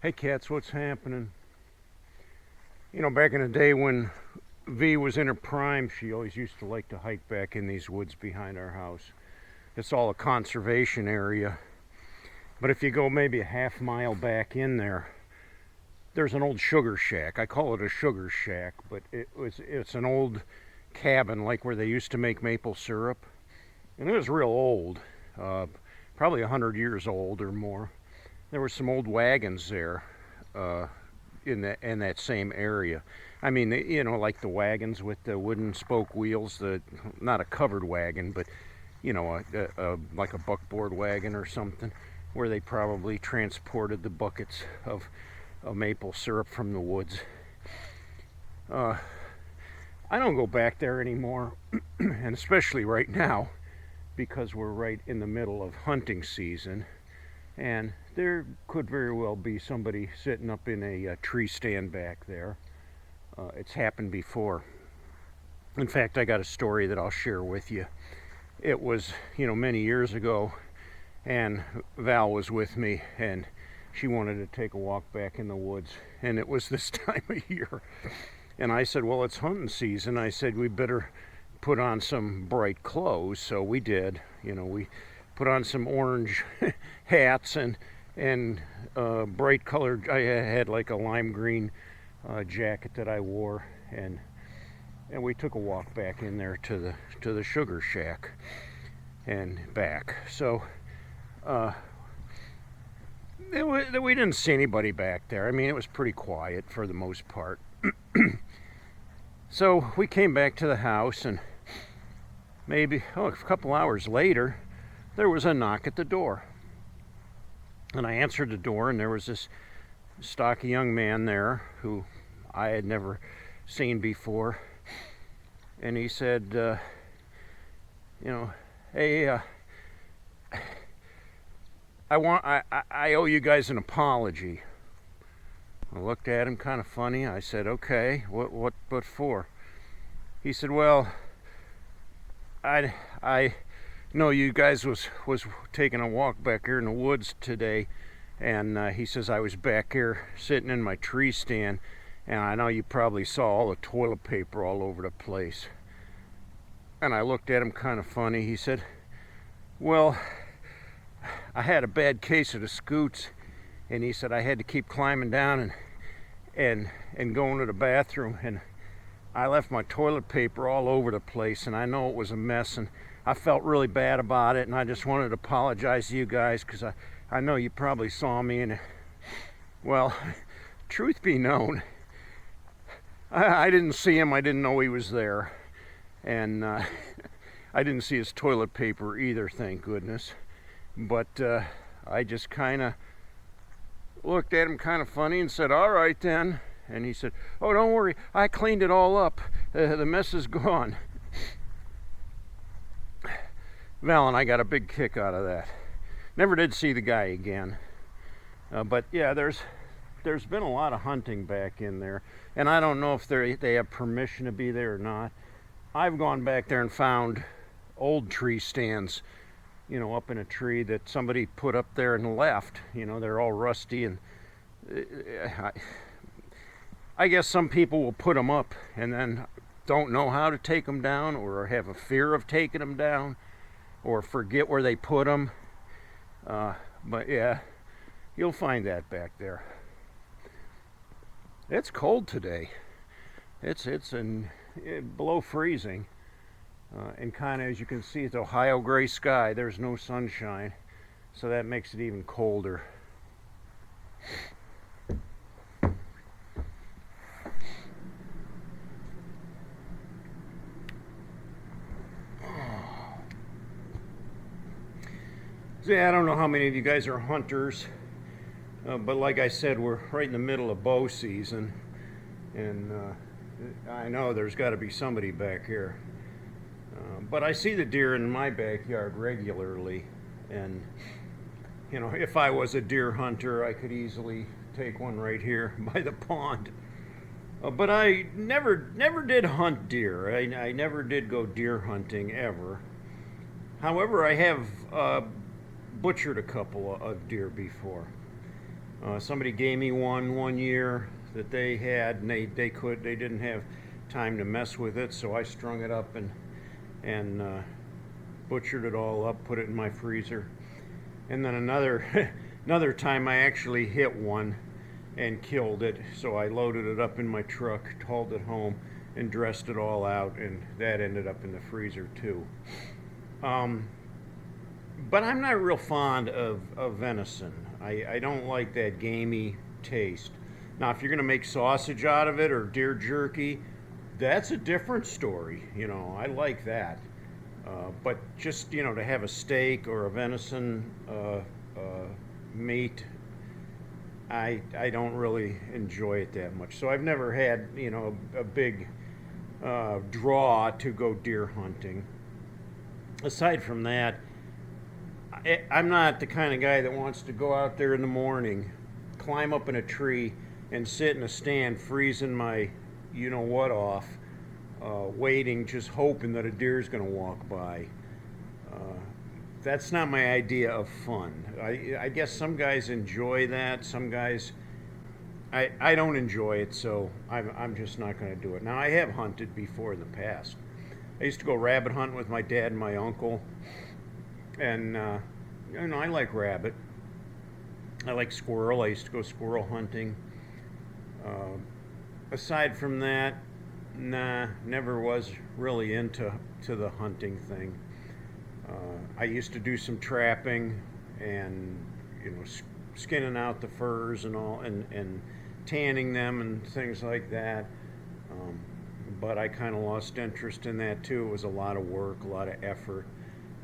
Hey cats, what's happening? You know, back in the day when V was in her prime, she always used to like to hike back in these woods behind our house. It's all a conservation area. But if you go maybe a half mile back in there, there's an old sugar shack. I call it a sugar shack, but it's an old cabin like where they used to make maple syrup. And it was real old, probably 100 years old or more. There were some old wagons there. In that same area. I mean, you know, like the wagons with the wooden spoke wheels, not a covered wagon, but you know, like a buckboard wagon or something, where they probably transported the buckets of maple syrup from the woods. I don't go back there anymore, and especially right now, because we're right in the middle of hunting season. And there could very well be somebody sitting up in a tree stand back there. It's happened before. In fact, I got a story that I'll share with you. It was, you know, many years ago, and Val was with me, and she wanted to take a walk back in the woods, and it was this time of year. And I said, well, it's hunting season. I said, we better put on some bright clothes. So we did. You know, we put on some orange hats and bright colored. I had like a lime green jacket that I wore, and we took a walk back in there to the sugar shack and back. So we didn't see anybody back there. I mean, it was pretty quiet for the most part. So we came back to the house, and maybe a couple hours later, there was a knock at the door. And I answered the door, and there was this stocky young man there who I had never seen before. And he said, you know, hey, I owe you guys an apology. I looked at him kind of funny. I said, okay, what for? He said, well, I know you guys was taking a walk back here in the woods today, and he says I was back here sitting in my tree stand, and I know you probably saw all the toilet paper all over the place. And I looked at him kind of funny. He said, well, I had a bad case of the scoots, and he said I had to keep climbing down and going to the bathroom, and I left my toilet paper all over the place, and I know it was a mess, and I felt really bad about it, and I just wanted to apologize to you guys, because I know you probably saw me, and well, truth be known, I didn't see him. I didn't know he was there, and I didn't see his toilet paper either, thank goodness. But I just kind of looked at him kind of funny and said, all right then. And he said, oh, don't worry, I cleaned it all up. The mess is gone. Val and I got a big kick out of that. Never did see the guy again. But yeah, there's been a lot of hunting back in there. And I don't know if they have permission to be there or not. I've gone back there and found old tree stands, you know, up in a tree that somebody put up there and left. You know, they're all rusty, and I guess some people will put them up and then don't know how to take them down, or have a fear of taking them down, or forget where they put them. But yeah, you'll find that back there. It's cold today. It's below freezing. And kind of, as you can see, it's Ohio gray sky. There's no sunshine, so that makes it even colder. So yeah, I don't know how many of you guys are hunters, but like I said, we're right in the middle of bow season, and I know there's got to be somebody back here. But I see the deer in my backyard regularly, and you know, if I was a deer hunter, I could easily take one right here by the pond. But I never did hunt deer. I never did go deer hunting ever. However, I have butchered a couple of deer before. Somebody gave me one year that they had, and they didn't have time to mess with it, so I strung it up and butchered it all up, put it in my freezer. And then another time I actually hit one and killed it, so I loaded it up in my truck, hauled it home, and dressed it all out, and that ended up in the freezer too. But I'm not real fond of venison. I don't like that gamey taste. Now, if you're going to make sausage out of it or deer jerky, that's a different story. You know, I like that. But just, you know, to have a steak or a venison meat, I don't really enjoy it that much. So I've never had, you know, a big draw to go deer hunting. Aside from that, I'm not the kind of guy that wants to go out there in the morning, climb up in a tree, and sit in a stand freezing my you know what off, waiting, just hoping that a deer's going to walk by. That's not my idea of fun. I guess some guys enjoy that. Some guys, I don't enjoy it, so I'm just not going to do it. Now, I have hunted before in the past. I used to go rabbit hunting with my dad and my uncle, and you know, I like rabbit. I like squirrel. I used to go squirrel hunting. Aside from that, nah, never was really into the hunting thing. I used to do some trapping and, you know, skinning out the furs and all, and tanning them and things like that. But I kind of lost interest in that too. It was a lot of work, a lot of effort,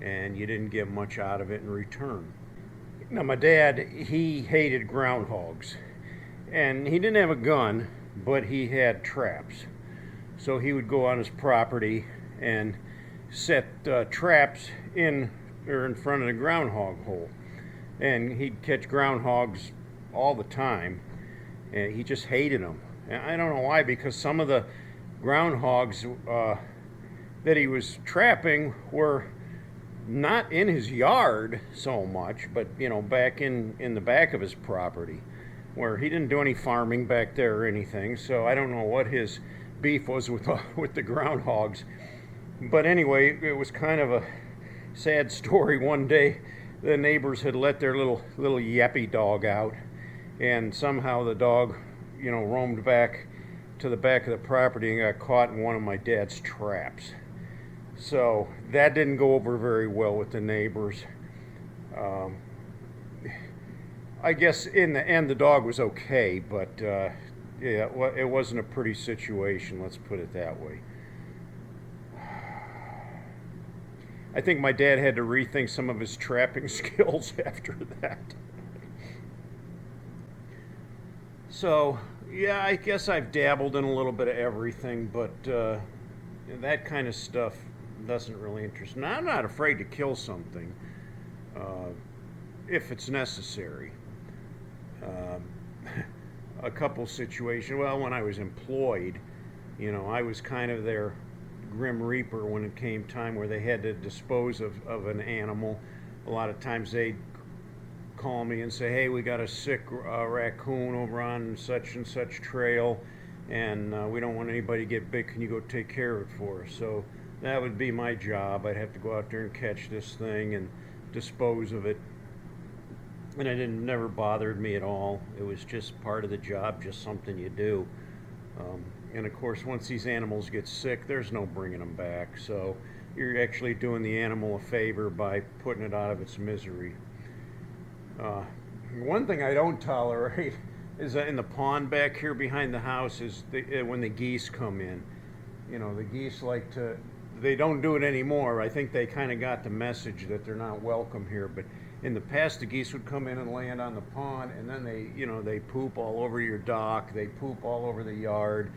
and you didn't get much out of it in return. Now, my dad, he hated groundhogs, and he didn't have a gun, but he had traps. So he would go on his property and set traps in front of the groundhog hole, and he'd catch groundhogs all the time, and he just hated them. And I don't know why, because some of the groundhogs that he was trapping were not in his yard so much, but, you know, back in the back of his property, where he didn't do any farming back there or anything. So I don't know what his beef was with the groundhogs. But anyway, it was kind of a sad story. One day, the neighbors had let their little yappy dog out, and somehow the dog, you know, roamed back to the back of the property and got caught in one of my dad's traps. So that didn't go over very well with the neighbors. I guess in the end the dog was okay, but yeah, it wasn't a pretty situation, let's put it that way. I think my dad had to rethink some of his trapping skills after that. So, yeah, I guess I've dabbled in a little bit of everything, but that kind of stuff doesn't really interest me. Now, I'm not afraid to kill something if it's necessary. A couple situations, well, when I was employed, you know, I was kind of their grim reaper when it came time where they had to dispose of an animal. A lot of times they'd call me and say, hey, we got a sick raccoon over on such and such trail, and we don't want anybody to get bit. Can you go take care of it for us? So that would be my job. I'd have to go out there and catch this thing and dispose of it. And it never bothered me at all. It was just part of the job, just something you do. And of course, once these animals get sick, there's no bringing them back. So you're actually doing the animal a favor by putting it out of its misery. One thing I don't tolerate is that in the pond back here behind the house is when the geese come in. You know, the geese like to, they don't do it anymore. I think they kind of got the message that they're not welcome here. But in the past, the geese would come in and land on the pond, and then they poop all over your dock. They poop all over the yard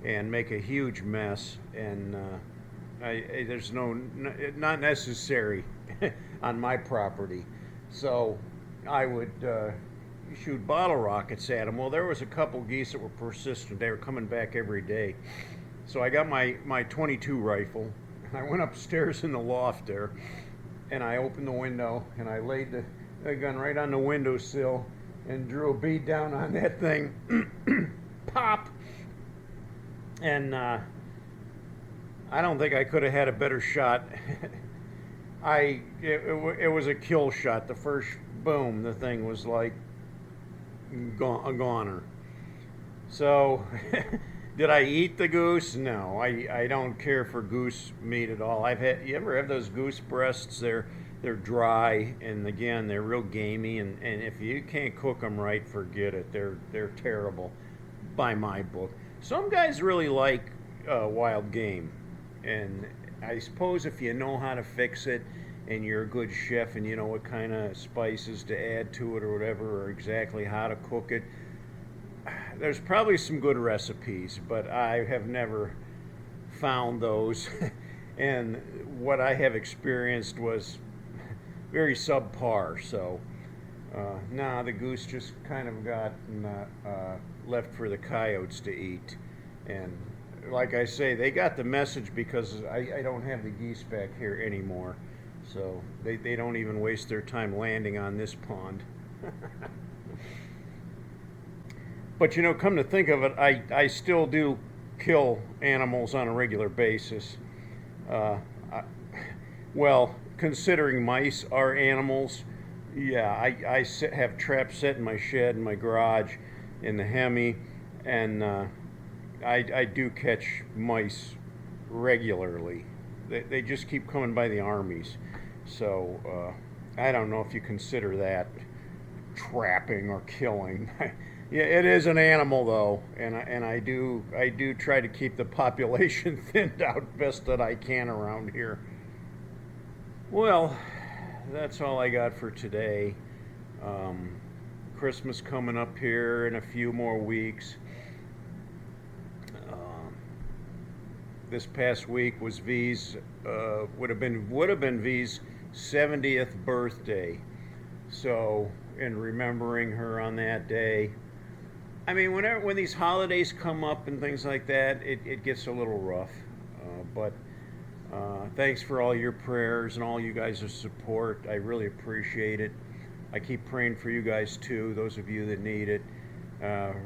and make a huge mess. And there's not necessary on my property. So I would shoot bottle rockets at them. Well, there was a couple geese that were persistent. They were coming back every day. So I got my 22 rifle, and I went upstairs in the loft there, and I opened the window, and I laid the gun right on the windowsill, and drew a bead down on that thing. Pop! And I don't think I could have had a better shot. It was a kill shot. The first boom, the thing was like a goner. So, did I eat the goose? No, I don't care for goose meat at all. You ever have those goose breasts? They're dry, and again, they're real gamey, and if you can't cook them right, forget it. They're terrible, by my book. Some guys really like wild game, and I suppose if you know how to fix it, and you're a good chef, and you know what kind of spices to add to it or whatever, or exactly how to cook it, there's probably some good recipes, but I have never found those. And what I have experienced was very subpar. So, the goose just kind of got left for the coyotes to eat. And like I say, they got the message because I don't have the geese back here anymore. So they don't even waste their time landing on this pond. But come to think of it, I still do kill animals on a regular basis. Well, considering mice are animals, yeah, I have traps set in my shed, in my garage, in the Hemi, and I do catch mice regularly. They just keep coming by the armies. So I don't know if you consider that trapping or killing. Yeah, it is an animal though, and I do try to keep the population thinned out best that I can around here. Well, that's all I got for today. Christmas coming up here in a few more weeks. This past week was V's would have been V's 70th birthday. So, in remembering her on that day, I mean, when these holidays come up and things like that, it gets a little rough. But thanks for all your prayers and all you guys' support. I really appreciate it. I keep praying for you guys too, those of you that need it.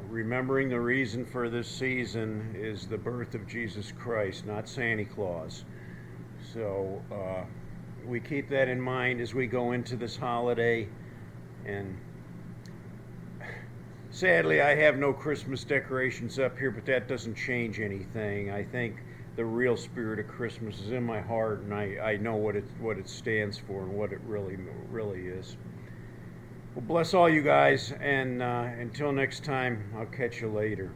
Remembering the reason for this season is the birth of Jesus Christ, not Santa Claus. So we keep that in mind as we go into this holiday. And sadly, I have no Christmas decorations up here, but that doesn't change anything. I think the real spirit of Christmas is in my heart, and I know what it stands for and what it really is. Well, bless all you guys, and until next time, I'll catch you later.